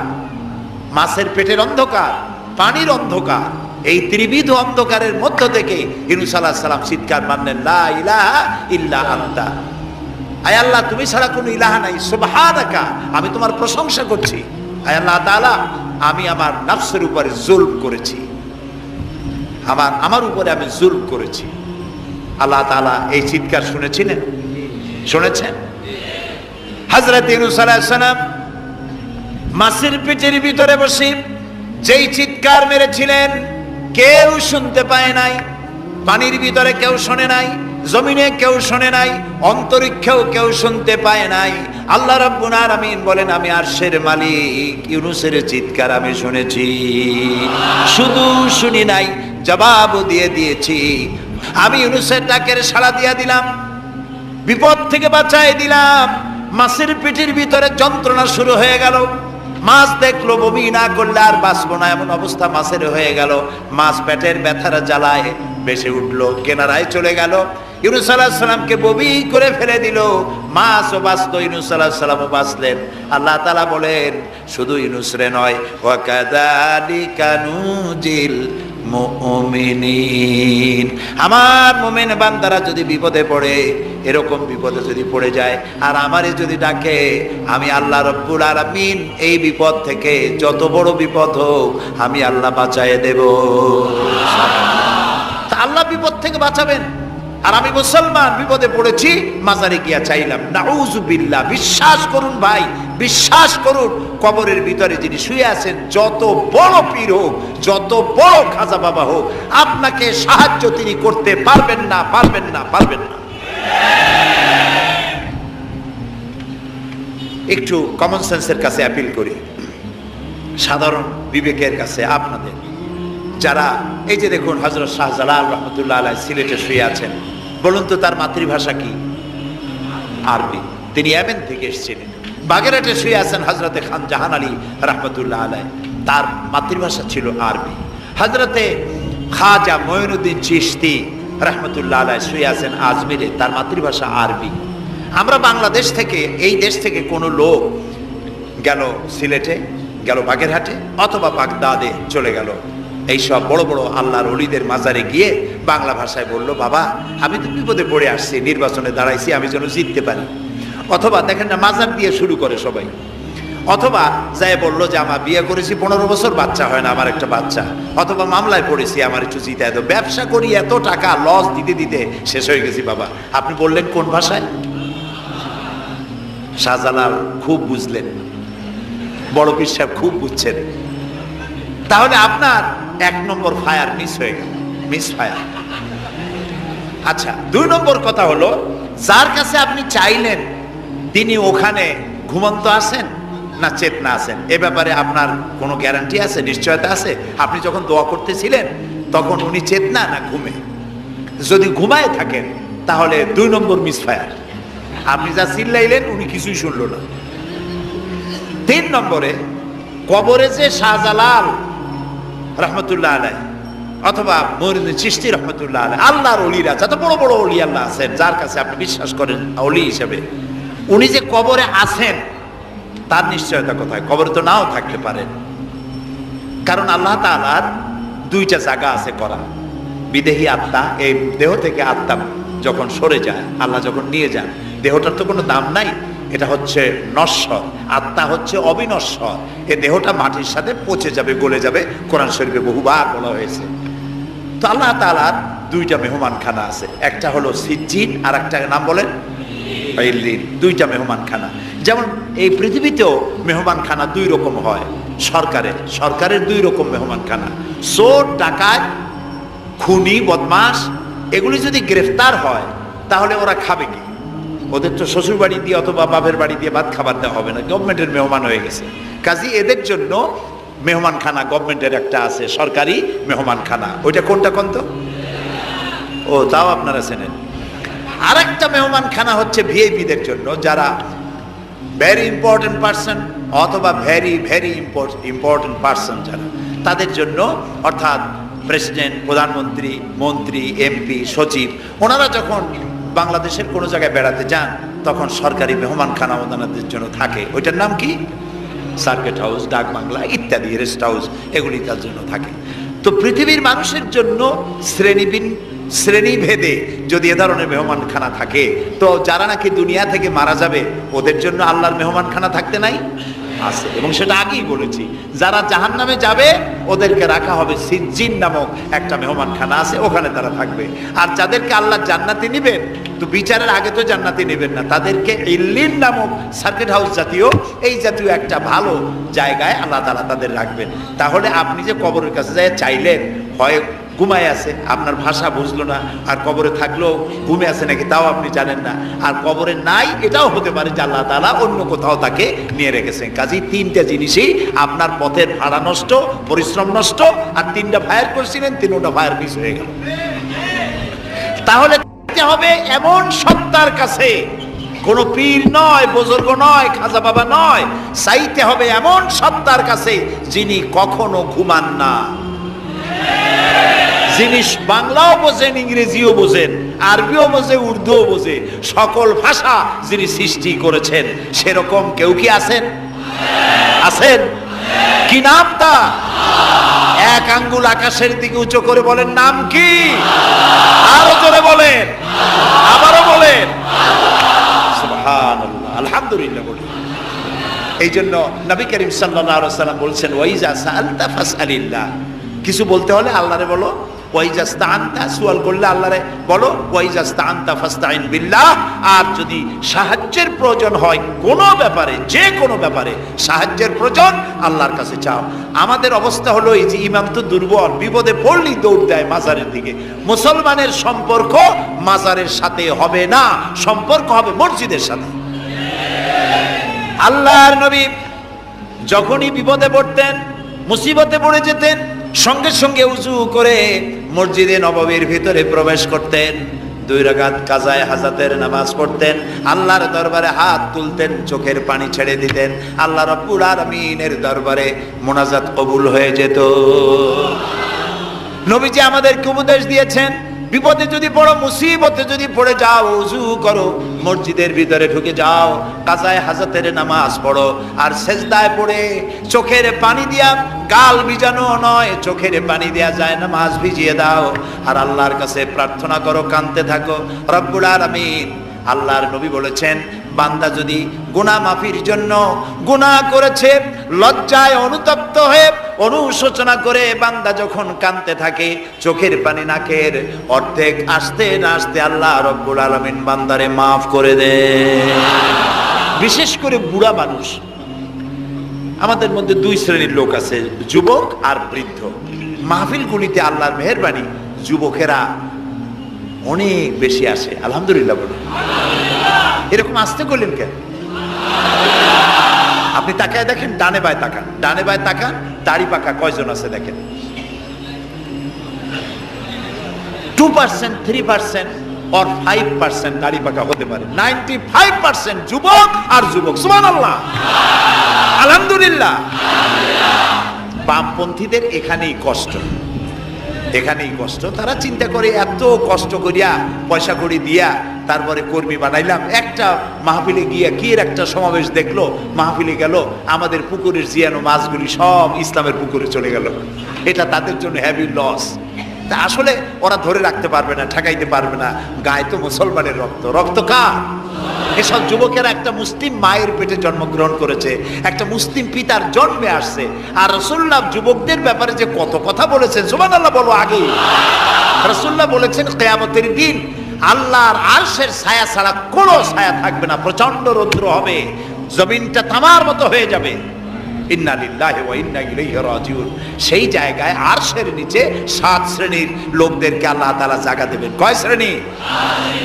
মাছের পেটের অন্ধকার, পানির অন্ধকার, এই ত্রিবিধ অন্ধকারের মধ্য থেকে ইউনূস আলাইহিস সালাম চিৎকার মারলেন, লা ইলাহা ইল্লা আনতা, আয় আল্লাহ তুমি ছাড়া কোনো ইলাহা নাই, সুবহানাকা, আমি তোমার প্রশংসা করছি। আয় আল্লাহ তাআলা, আমি আমার নফসের উপরে জুলম করেছি, আমার উপরে আমি জুলম করেছি। আল্লাহ তাআলা এই চিৎকার শুনেছিলেন, শুনেছেন? হযরত ইউনূস আলাইহিস সালাম মাছের পেটের ভিতরে বসে যেই চিৎকার মেরেছিলেন কেউ শুনতে পায় নাই। পানির ভিতরে কেউ শোনে নাই, জমিনে কেউ শোনে নাই, অন্তরিক্ষেও কেউ শুনতে পায় নাই। আল্লাহ রাব্বুল আলামিন বলেন, আমি আরশের মালিক ইউনূসের চিৎকার আমি শুনেছি, শুধু শুনি নাই, জবাবও দিয়ে দিয়েছি। আমি ইউনূসের ডাকের সাড়া দিয়া দিলাম, বিপদ থেকে বাঁচাই দিলাম। মাছের পেটের ভিতরে যন্ত্রণা শুরু হয়ে গেল। মাছ দেখলো বমি না করলে আর বাঁচবো না, এমন অবস্থা মাছের হয়ে গেল। মাছ পেটের ব্যথার জ্বালায় বেশি উঠলো, কেনারায় চলে গেল। ইউনূস আলাইহিস সালামকে বমি করে ফেলে দিল। মাছও বাঁচলো, ইউনূস আলাইহিস সালামও বাঁচলেন। আল্লাহ তাআলা বলেন, শুধু ইউনূস রে নয়, ওয়া কাযালিকা নুজিল মুমিনিন, আমার মুমিন বান্দারা যদি বিপদে পড়ে, এরকম বিপদে যদি পড়ে যায় আর আমারে যদি ডাকে, আমি আল্লাহ রাব্বুল আলামিন এই বিপদ থেকে, যত বড় বিপদ হোক, আমি আল্লাহ বাঁচায়ে দেব। তা আল্লাহ বিপদ থেকে বাঁচাবেন, আর আমি মুসলমান বিপদে পড়েছি, মাজারে গিয়া চাইলাম, নাউযুবিল্লাহ। বিশ্বাস করুন ভাই, বিশ্বাস করুন, কবরের ভিতরে যিনি শুয়ে আছেন, যত বড় পীর হোক, যত বড় খাজা বাবা হোক, আপনাকে সাহায্য তিনি করতে পারবেন না, পারবেন না, পারবেন না। একটু কমন সেন্সের কাছে অ্যাপিল করি, সাধারণ বিবেকের কাছে আপনাদের, যারা এই যে দেখুন হযরত শাহজালাল রহমতুল্লাহ আলাইহি সিলেটে শুয়ে আছেন, বলুন তো তার মাতৃভাষা কি? আরবি। তিনি ইয়েমেন থেকে এসেছিলেন। বাগেরহাটে শুয়ে আছেন হযরতে খান জাহান আলী রহমতুল্লাহ আলাইহি, তার মাতৃভাষা ছিল আরবি। হযরতে খাজা মঈনুদ্দিন চিশতি রহমতুল্লাহ আলাইহি শুয়ে আছেন আজমিরে, তার মাতৃভাষা আরবি। আমরা বাংলাদেশ থেকে, এই দেশ থেকে কোনো লোক গেল সিলেটে, গেল বাগেরহাটে অথবা বাগদাদে চলে গেল, এইসব বড় বড় আল্লাহর ওলিদের মাজারে গিয়ে বাংলা ভাষায় বলল, বাবা আমি তো বিপদে পড়ে আসছি, নির্বাচনে দাঁড়াইছি, আমি যেন জিততে পারি। অথবা দেখেন না, মাজার দিয়ে শুরু করে সবাই। অথবা যাই বলল যে আমার বিয়ে করেছি 15 বছর, বাচ্চা হয় না, আমার একটা বাচ্চা। অথবা মামলায় পড়েছি, আমার একটু জিতায় দাও, ব্যবসা করি, এত টাকা লস দিতে দিতে শেষ হয়ে গেছি। বাবা আপনি বললেন কোন ভাষায়? শাহজালাল খুব বুঝলেন, বড় পীর সাহেব খুব বুঝছেন। তাহলে আপনার 1 নম্বর ফায়ার মিস হয়ে গেল, মিস ফায়ার। আচ্ছা, 2 নম্বর কথা হলো, যার কাছে আপনি চাইলেন তিনি ওখানে ঘুমন্ত আছেন না চেতনা আছেন, এ ব্যাপারে আপনার কোনো গ্যারান্টি আছে, নিশ্চয়তা আছে? আপনি যখন দোয়া করতেছিলেন তখন উনি চেতনা না ঘুমে? যদি ঘুমায় থাকেন তাহলে 2 নম্বর মিস ফায়ার। আপনি যা চিল্লাইলেন উনি কিছুই শুনল না। 3 নম্বরে, কবরে যে শাহজালাল রহমতুল্লাহ আলাইহি অথবা মঈনুদ্দিন চিশতি রহমতুল্লাহ আলাইহি, আল্লাহর ওলিরা, যত বড় বড় ওলি আল্লাহ আছেন, যার কাছে আপনি বিশ্বাস করেন ওলি হিসেবে, উনি যে কবরে আছেন তার নিশ্চয়তা কোথায়? কবরে তো নাও থাকতে পারেন, কারণ আল্লাহ তাআলার 2টা জায়গা আছে করা। বিদেহী আত্মা, এই দেহ থেকে আত্মা যখন সরে যায়, আল্লাহ যখন নিয়ে যান, দেহটার তো কোনো দাম নাই, এটা হচ্ছে নশ্বর, আত্মা হচ্ছে অবিনশ্বর। এই দেহটা মাটির সাথে পচে যাবে, গলে যাবে, কোরআন শরীফে বহুবার বলা হয়েছে। তো আল্লাহ তাআলার 2টা মেহমানখানা আছে, একটা হলো সিজ্জিন আর একটা নাম বলেন ইল্লিন। 2টা মেহমানখানা। যেমন এই পৃথিবীতেও মেহমানখানা 2 রকম হয়। সরকারের 2 রকম মেহমানখানা। চোর, ডাকাত, খুনি, বদমাশ, এগুলি যদি গ্রেফতার হয় তাহলে ওরা খাবে কি? ওদের তো শ্বশুর বাড়ি দিয়ে অথবা বাপের বাড়ি দিয়ে ভাত খাবার দেওয়া হবে না, গভর্নমেন্টের মেহমান হয়ে গেছে। কাজী এদের জন্য মেহমানখানা গভর্নমেন্টের একটা আছে, সরকারি মেহমানখানা। ওইটা কোনটা কোন তো? ও, তাও আপনারা চেনেন। আরেকটা মেহমানখানা হচ্ছে ভিআইপিদের জন্য, যারা ভেরি ইম্পর্টেন্ট পার্সন অথবা ভেরি ভেরি ইম্পর্টেন্ট পার্সন, যারা, তাদের জন্য, অর্থাৎ প্রেসিডেন্ট, প্রধানমন্ত্রী, মন্ত্রী, এমপি, সচিব, ওনারা যখন বাংলাদেশের কোনো জায়গায় বেড়াতে যান তখন সরকারি মেহমানখানা ওনাদের জন্য থাকে, ওইটার নাম কি? সার্কিট হাউস, ডাক বাংলা ইত্যাদি, রেস্ট হাউস, এগুলি তার জন্য থাকে। তো পৃথিবীর মানুষের জন্য শ্রেণীভেদে যদি এ ধরনের মেহমানখানা থাকে, তো যারা নাকি দুনিয়া থেকে মারা যাবে ওদের জন্য আল্লাহর মেহমানখানা থাকতে নাই? আছে, এবং সেটা আগেই বলেছি। যারা জাহান্নামে যাবে ওদেরকে রাখা হবে সিজ্জিন নামক একটা মেহমানখানা আছে, ওখানে তারা থাকবে। আর যাদেরকে আল্লাহ জান্নাতে নিবেন, তো বিচারের আগে তো জান্নাতে নেবেন না, তাদেরকে ইল্লিন নামক সার্কিট হাউস জাতীয় এই জাতীয় একটা ভালো জায়গায় আল্লাহ তাআলা তাদের রাখবেন। তাহলে আপনি যে কবরের কাছে যায় চাইলেন, হয় ঘুমায় আছে, আপনার ভাষা বুঝলো না, আর কবরে থাকলেও ঘুমে আছে নাকি তাও আপনি জানেন না, আর কবরে নাই এটাও হতে পারে যে আল্লাহ তাআলা অন্য কোথাও তাকে নিয়ে রেখেছেন। কাজেই তিনটা জিনিসই, আপনার পথের ভাড়া নষ্ট, পরিশ্রম নষ্ট, আর তিনটা ফায়ার করছিলেন, তিনটা ফায়ার মিস হয়ে গেল। তাহলে হবে এমন সত্তার কাছে, কোন পীর নয়, বুজুর্গ নয়, খাজা বাবা নয়, চাইতে হবে এমন সত্তার কাছে যিনি কখনো ঘুমান না, যিনি বাংলাও বোঝেন, ইংরেজিও বোঝেন, আরবিও বোঝে, উর্দুও বোঝে, সকল ভাষা যিনি সৃষ্টি করেছেন, সেরকম কেউ কি আছেন? আছেন? কি নাম তা? এক আঙ্গুল আকাশের দিকে উঁচু করে বলেন, নাম কি? আরো জোরে বলেন, আবারও বলেন, সুবহানাল্লাহ, আলহামদুলিল্লাহ বলেন। এই জন্য নবী করিম সাল্লাল্লাহু আলাইহি ওয়াসাল্লাম বলছেন, ওয়াইজা সাআলতা ফাসআলিল্লাহ, কিছু বলতে হলে আল্লাহরে বলো। ওয়াইজা ইসতাআনতা, সুয়াল করলে আল্লাহরে বলো। ওয়াইজা ইসতাআনতা ফাসতাইন বিল্লাহ, আর যদি সাহায্যের প্রয়োজন হয় কোনো ব্যাপারে, যে কোনো ব্যাপারে সাহায্যের প্রয়োজন, আল্লাহর কাছে চাও। আমাদের অবস্থা হলো এই যে ইমাম তো দুর্বল, বিপদে পড়লেই দৌড় দেয় মাজারের দিকে। মুসলমানের সম্পর্ক মাজারের সাথে হবে না, সম্পর্ক হবে মসজিদের সাথে। আল্লাহর নবী যখনই বিপদে পড়তেন, মুসিবতে পড়ে যেতেন, সঙ্গে সঙ্গে উজু করে মসজিদে নববীর ভিতরে প্রবেশ করতেন, 2 রাকাত কাজায়ে হাজাতের নামাজ পড়তেন, আল্লাহর দরবারে হাত তুলতেন, চোখের পানি ছেড়ে দিতেন, আল্লাহ রাব্বুল আলামিনের দরবারে মোনাজাত কবুল হয়ে যেত। নবীজি আমাদেরকে উপদেশ দিয়েছেন, বিপদে যদি পড়ো, মুসিবতে যদি পড়ে যাও, উজু করো, মসজিদের ভিতরে ঢুকে যাও, কাজায়ে হাজাতের নামাজ পড়ো, আর সেজদায় পড়ে চোখের পানি দিয়া, গাল ভিজানো নয়, চোখের পানি দেয়া যায়, নামাজ ভিজিয়ে দাও, আর আল্লাহর কাছে প্রার্থনা করো, কাঁদতে থাকো। রব্বুল আলামিন, আল্লাহর নবী বলেছেন, বান্দা যদি গুনাহ মাফির জন্য গুনাহ করেছে, লজ্জায় অনুতপ্ত হয়ে অনুশোচনা করে বান্দা যখন কাঁদতে থাকে, চোখের পানি নাকের অর্ধেক আসতে না আসতে আল্লাহ রব্বুল আলামিন বান্দারে মাফ করে দেন। বিশেষ করে বুড়া মানুষ, আমাদের মধ্যে 2 শ্রেণীর লোক আছে, যুবক আর বৃদ্ধ। মাহফিলগুলিতে আল্লাহর মেহেরবানি যুবকেরা অনেক বেশি আসে, আলহামদুলিল্লাহ বলুন। এরকম আসতে করলেন কেন? আপনি তাকায় দেখেন, ডানে বায় তাকান, ডানে বায় তাকান, দাড়ি পাকা কয়জন আছে দেখেন। 2%, 3% or 5% দাড়ি পাকা হতে পারে, 95% যুবক আর যুবক। সুবহানাল্লাহ, আলহামদুলিল্লাহ। বামপন্থীদের এখানেই কষ্ট, এখানেই কষ্ট। তারা চিন্তা করে এত কষ্ট করিয়া পয়সা করি দিয়া তারপরে কর্মী বানাইলাম, একটা মাহফিলে গিয়া কি একটা সমাবেশ দেখলো, মাহফিলে গেল, আমাদের পুকুরের জিয়ানো মাছগুলি সব ইসলামের পুকুরে চলে গেল। এটা তাদের জন্য হেভি লস। তা আসলে ওরা ধরে রাখতে পারবে না, ঠেকাইতে পারবে না, গায়ে তো মুসলমানের রক্ত। রক্ত কার? এসব যুবকেরা একটা মুসলিম মায়ের পেটে জন্মগ্রহণ করেছে, একটা মুসলিম পিতার জন্মে আসছে। আর রাসূলুল্লাহ যুবকদের ব্যাপারে যে কত কথা বলেছেন, সুবহানাল্লাহ বলো। আগে রাসূলুল্লাহ বলেছেন, কিয়ামতের দিন আল্লাহর আরশের ছায়া ছাড়া কোনো ছায়া থাকবে না, প্রচন্ড রৌদ্র হবে, জমিনটা তামার মতো হয়ে যাবে। ইন্না লিল্লাহি ওয়া ইন্না ইলাইহি রাজিউন। সেই জায়গায় আরশের নিচে 7 শ্রেণীর লোকদেরকে আল্লাহ তাআলা জায়গা দেবেন। কয় শ্রেণী?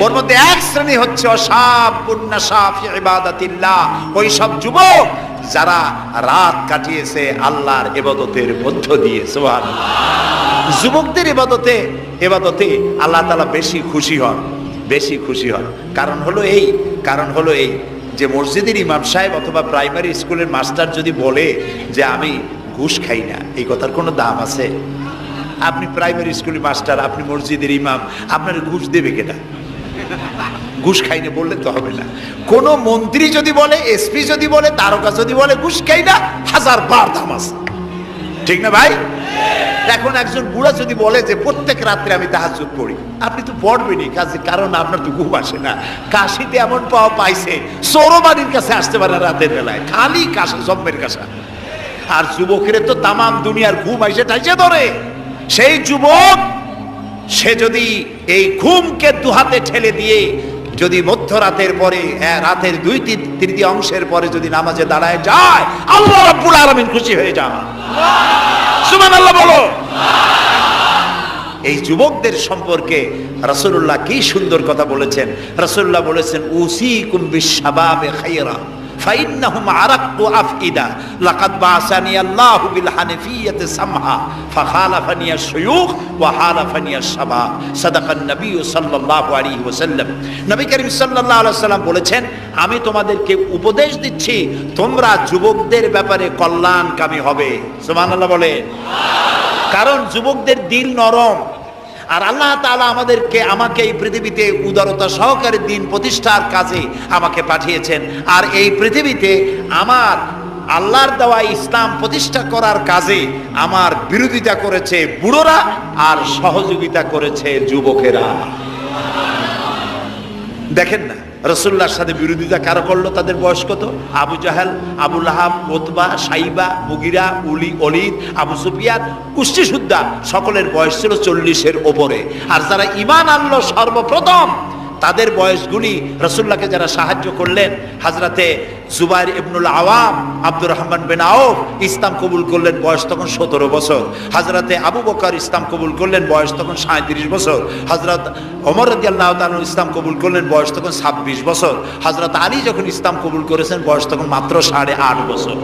ওর মধ্যে 1 শ্রেণী হচ্ছে শাবুন নাশা ফি ইবাদাতিল্লাহ, ওই সব যুবক যারা রাত কাটিয়েছে আল্লাহর ইবাদতের মধ্য দিয়ে। সুবহানাল্লাহ। যুবকদের ইবাদতে আল্লাহ তাআলা বেশি খুশি হন, বেশি খুশি হন। কারণ হলো এই যে মসজিদের ইমাম সাহেব অথবা প্রাইমারি স্কুলের মাস্টার যদি বলে যে আমি ঘুষ খাই না, এই কথার কোনো দাম আছে? আপনি প্রাইমারি স্কুলের মাস্টার, আপনি মসজিদের ইমাম, আপনার ঘুষ দেবে কেটা? ঘুষ খাইনি বললে তো হবে না। কোন মন্ত্রী যদি বলে, এসপি যদি বলে, তারকা যদি বলে ঘুষ খাই না, 1000 বার দাম আছে, ঠিক না ভাই? এখন একজন বুড়া যদি বলে যে প্রত্যেক রাত্রে আমি তাহাজ্জুদ পড়ি, আপনি তো পড়বেনই, কারণ আপনার তো ঘুম আসে না। কাশিতে এমন পাওয়া পাইছে, সৌরবাড়ির কাছে আসতে পারে রাতের বেলায়, খালি কাশা, জম্মের কাশা। আর যুবকের তো তামাম দুনিয়ার ঘুম আইসে ঠাইসে ধরে। সেই যুবক সে যদি এই ঘুমকে দুহাতে ঠেলে দিয়ে যদি মধ্যরাতের পরে, রাতের 2/3 পরে যদি নামাজে দাঁড়ায় যায়, আল্লাহ রাব্বুল আলামিন খুশি হয়ে যান। সুবহানাল্লাহ বলো। এই যুবকদের সম্পর্কে রাসূলুল্লাহ কি সুন্দর কথা বলেছেন। রাসূলুল্লাহ বলেছেন, উসিকুম বিশ-শাবাবে খায়রা ফাইন্নাহুম আরাক্কু আফইদা লাকাদ বাসানি আল্লাহু বিল হানিফিয়্যাতি সামহা ফাখালাফানি আশ-শুয়ুখ ওয়া হালাফানি আশ-শাবাব। সাদাকান নবী সাল্লাল্লাহু আলাইহি ওয়াসাল্লাম। নবী করিম সাল্লাল্লাহু আলাইহি ওয়াসাল্লাম বলেছেন, আমি তোমাদেরকে উপদেশ দিচ্ছি, তোমরা যুবকদের ব্যাপারে কল্যাণকামী হবে। সুবহানাল্লাহ বলে। কারণ যুবকদের দিল নরম, আর আল্লাহ তাআলা আমাকে এই পৃথিবীতে উদারতা সহকারে দিন প্রতিষ্ঠার কাজে আমাকে পাঠিয়েছেন। আর এই পৃথিবীতে আমার আল্লাহর দেওয়া ইসলাম প্রতিষ্ঠা করার কাজে আমার বিরোধিতা করেছে বুড়োরা, আর সহযোগিতা করেছে যুবকেরা। দেখেন না রাসূলুল্লাহর সাথে বিরোধিতা কারা করলো? তাদের বয়স কত? আবু জাহেল, আবু লাহাব, উতবা, সাইবা, মুগিরা, ওলীদ, আবু সুফিয়ান, কুষ্টি সুদ্দা, সকলের বয়স ছিল 40-এর ওপরে। আর যারা ঈমান আনলো সর্বপ্রথম, তাদের বয়সগুলি রাসূলুল্লাহকে যারা সাহায্য করলেন, হযরতে জুবাইর ইবনুল আওয়াম, আব্দুর রহমান বিন আউফ ইসলাম কবুল করলেন, বয়স তখন 17 বছর। হযরতে আবু বকর ইসলাম কবুল করলেন, বয়স তখন 37 বছর। হযরত ওমর রাদিয়াল্লাহু তাআলা ইসলাম কবুল করলেন, বয়স তখন 26 বছর। হযরত আলী যখন ইসলাম কবুল করেছেন, বয়স তখন মাত্র 8.5 বছর।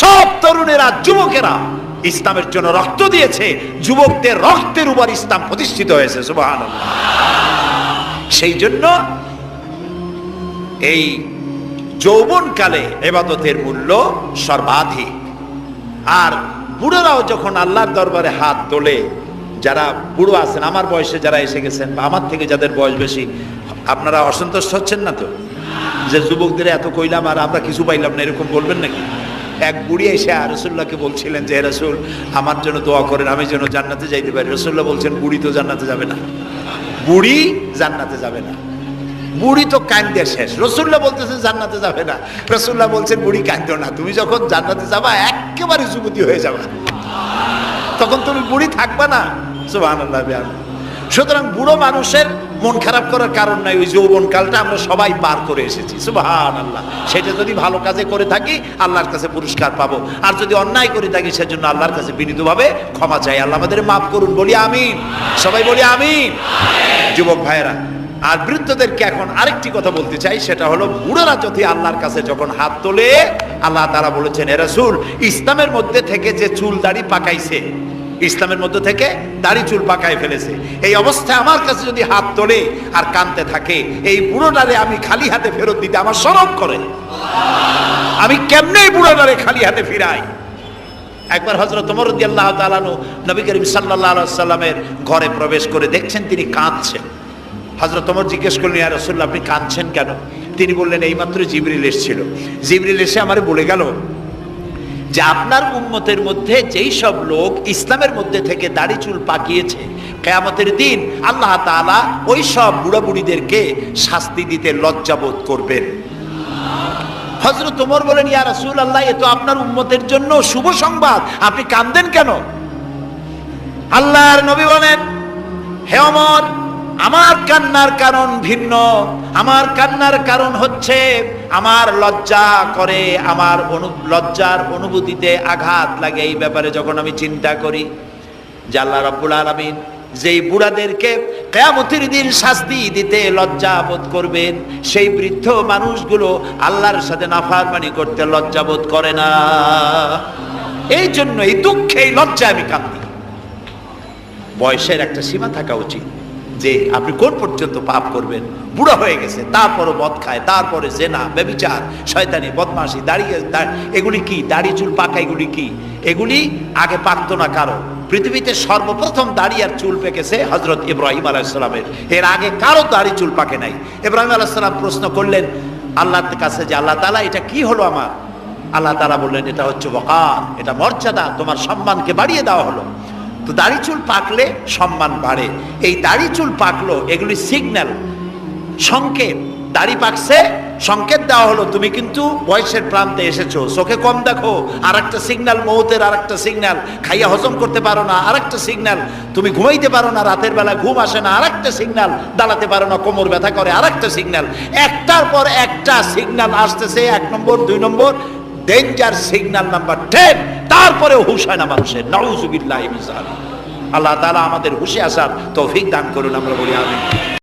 সব তরুণেরা, যুবকেরা ইসলামের জন্য রক্ত দিয়েছে। যুবকদের রক্তের উপর ইসলাম প্রতিষ্ঠিত হয়েছে। সুবহানাল্লাহ। সেই জন্য এই যৌবনকালে ইবাদতের মূল্য সর্বাধিক। আর বুড়োরাও যখন আল্লাহর দরবারে হাত তোলে, যারা বুড়ো আছেন, আমার বয়সে যারা এসে গেছেন বা আমার থেকে যাদের বয়স বেশি, আপনারা অসন্তুষ্ট হচ্ছেন না তো যে যুবকদের এত কইলাম আর আমরা কিছু পাইলাম না, এরকম বলবেন নাকি? এক বুড়ি এসে রাসূলুল্লাহকে বলছিলেন যে, রাসূল আমার জন্য দোয়া করেন, আমি যেন জান্নাতে যাইতে পারি। রাসূলুল্লাহ বলছেন, বুড়ি তো জান্নাতে যাবে না, বুড়ি জান্নাতে যাবে না, বুড়ি তো কান্দে শেষ। রাসূলুল্লাহ বলতেছেন জান্নাতে যাবে না, রাসূলুল্লাহ বলছেন বুড়ি কান্দো না, তুমি যখন জান্নাতে যাবা একেবারে যুবতী হয়ে যাবে, তখন তুমি বুড়ি থাকবা না। সুবহানাল্লাহ। সুতরাং বুড়ো মানুষের মন খারাপ করার কারণ নাই, ওই যৌবন কালটা আমরা সবাই পার করে এসেছি। সুবহানাল্লাহ। সেটা যদি ভালো কাজে করে থাকি আল্লাহর কাছে পুরস্কার পাবো, আর যদি অন্যায় করে থাকি সেজন্য আল্লাহর কাছে বিনীতভাবে ক্ষমা চাই। আল্লাহ আমাদের মাফ করুন, বলি আমিন। সবাই বলি আমিন। যুবক ভাইয়েরা আর বৃদ্ধদেরকে এখন আরেকটি কথা বলতে চাই, সেটা হলো বুড়োরা যদি আল্লাহর কাছে যখন হাত তোলে, আল্লাহ তাআলা বলেছেন, হে রাসূল, ইসলামের মধ্যে থেকে যে চুল দাড়ি পাকাইছে, ইসলামের মধ্যে থেকে দাড়ি চুল পাকায় ফেলেছে, এই অবস্থায় আমার কাছে যদি হাত তোলে আর কাঁদতে থাকে, এই বুড়োটারে আমি খালি হাতে ফেরত দিতে আমার শরম করে। আমি কেমনে বুড়োটারে খালি হাতে ফিরাই? একবার হযরত ওমর রাদিয়াল্লাহু তাআলা নবী করিম সাল্লাল্লাহু আলাইহি ওয়াসাল্লামের ঘরে প্রবেশ করে দেখছেন তিনি কাঁদছেন। হযরত ওমর জিজ্ঞেস করলেন, ইয়া রাসূলুল্লাহ আপনি কাঁদছেন কেন? তিনি বললেন, এইমাত্র জিবরিল এসেছিল, জিবরিল এসে আমারে বলে গেল যে আপনার উম্মতের মধ্যে যেই সব লোক ইসলামের মধ্যে থেকে দাড়ি চুল পাকিয়েছে, কিয়ামতের দিন আল্লাহ তাআলা ওই সব বুড়া বুড়িদেরকে শাস্তি দিতে লজ্জাবোধ করবেন। হযরত ওমর বলেন, ইয়া রাসূলুল্লাহ এ তো আপনার উম্মতের জন্য শুভ সংবাদ, আপনি কাঁদেন কেন? আল্লাহর নবী বলেন, হে ওমর, আমার কান্নার কারণ ভিন্ন। আমার কান্নার কারণ হচ্ছে আমার লজ্জা করে, আমার লজ্জার অনুভূতিতে আঘাত লাগে এই ব্যাপারে যখন আমি চিন্তা করি যে আল্লাহ রাব্বুল আলামিন যেই বুড়াদেরকে কিয়ামতের দিন শাস্তি দিতে লজ্জা বোধ করবেন, সেই বৃদ্ধ মানুষগুলো আল্লাহর সাথে নাফরমানি করতে লজ্জা বোধ করে না। এই জন্য এই দুঃখে, এই লজ্জা আমি কাঁদি। বয়সের একটা সীমা থাকা উচিত যে আপনি কোন পর্যন্ত পাপ করবেন। বুড়া হয়ে গেছে, তারপরও মদ খায়, তারপরে জেনা, ব্যভিচার, শয়তানি, বদমাশি, এগুলি কি? দাড়ি চুল পাকা এগুলি কি? এগুলি আগে পাকতো না কারো, পৃথিবীতে সর্বপ্রথম দাড়ি আর চুল পেকেছে হযরত ইব্রাহিম আলাইহিস সালামের। এর আগে কারো দাড়ি চুল পাকে নাই। ইব্রাহিম আলাইহিস সালাম প্রশ্ন করলেন আল্লাহর কাছে যে আল্লাহ তাআলা এটা কি হলো আমার? আল্লাহ তাআলা বললেন এটা হচ্ছে ওয়াকার, এটা মর্যাদা, তোমার সম্মানকে বাড়িয়ে দেওয়া হলো। তো দাড়ি চুল পাকলে সম্মান বাড়ে। এই দাড়ি চুল পাকলো, এগুলি সিগন্যাল, সংকেত। দাড়ি পাকছে, সংকেত দেওয়া হলো তুমি কিন্তু বয়সের প্রান্তে এসেছো। চোখে কম দেখো, আর একটা সিগন্যাল, মৌতের আর একটা সিগন্যাল। খাইয়া হজম করতে পারো না, আর একটা সিগন্যাল। তুমি ঘুমাইতে পারো না, রাতের বেলা ঘুম আসে না, আর একটা সিগন্যাল। দাঁড়াতে পারো না, কোমর ব্যথা করে, আর একটা সিগন্যাল। একটার পর একটা সিগন্যাল আসতেছে, 1 নম্বর 2 নম্বর, ডেঞ্জার সিগন্যাল নাম্বার 10। তারপরেও হুঁশ হয় না মানুষের। নাউযুবিল্লাহি মিন যালিক। আল্লাহ তাআলা আমাদের হুঁশে আসার তৌফিক দান করুন, আমরা বলি আমিন।